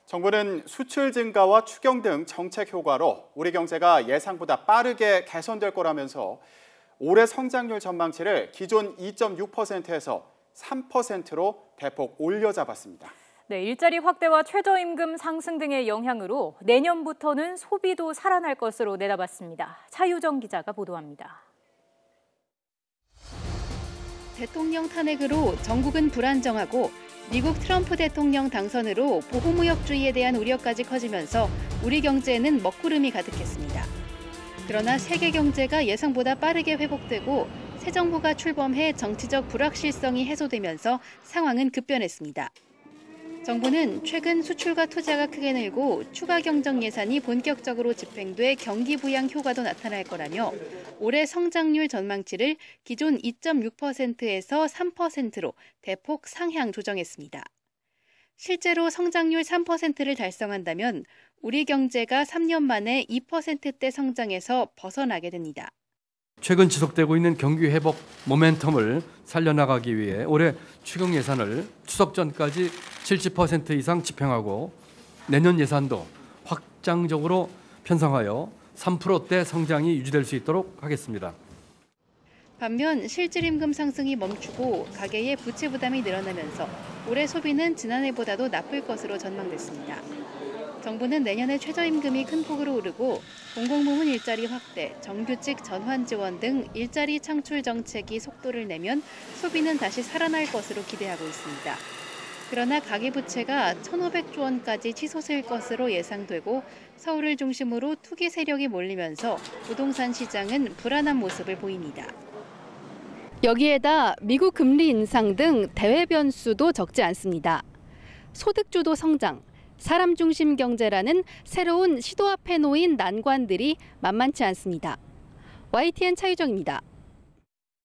정부는 수출 증가와 추경 등 정책 효과로 우리 경제가 예상보다 빠르게 개선될 거라면서 올해 성장률 전망치를 기존 2.6%에서 3%로 대폭 올려잡았습니다. 네, 일자리 확대와 최저임금 상승 등의 영향으로 내년부터는 소비도 살아날 것으로 내다봤습니다. 차유정 기자가 보도합니다. 대통령 탄핵으로 전국은 불안정하고 미국 트럼프 대통령 당선으로 보호무역주의에 대한 우려까지 커지면서 우리 경제에는 먹구름이 가득했습니다. 그러나 세계 경제가 예상보다 빠르게 회복되고 새 정부가 출범해 정치적 불확실성이 해소되면서 상황은 급변했습니다. 정부는 최근 수출과 투자가 크게 늘고 추가 경정 예산이 본격적으로 집행돼 경기 부양 효과도 나타날 거라며 올해 성장률 전망치를 기존 2.6%에서 3%로 대폭 상향 조정했습니다. 실제로 성장률 3%를 달성한다면 우리 경제가 3년 만에 2%대 성장에서 벗어나게 됩니다. 최근 지속되고 있는 경기 회복 모멘텀을 살려나가기 위해 올해 추경 예산을 추석 전까지 70% 이상 집행하고 내년 예산도 확장적으로 편성하여 3%대 성장이 유지될 수 있도록 하겠습니다. 반면 실질임금 상승이 멈추고 가계의 부채 부담이 늘어나면서 올해 소비는 지난해보다도 나쁠 것으로 전망됐습니다. 정부는 내년에 최저임금이 큰 폭으로 오르고 공공부문 일자리 확대, 정규직 전환 지원 등 일자리 창출 정책이 속도를 내면 소비는 다시 살아날 것으로 기대하고 있습니다. 그러나 가계부채가 1,500조 원까지 치솟을 것으로 예상되고 서울을 중심으로 투기 세력이 몰리면서 부동산 시장은 불안한 모습을 보입니다. 여기에다 미국 금리 인상 등 대외 변수도 적지 않습니다. 소득주도 성장, 사람 중심 경제라는 새로운 시도 앞에 놓인 난관들이 만만치 않습니다. YTN 차유정입니다.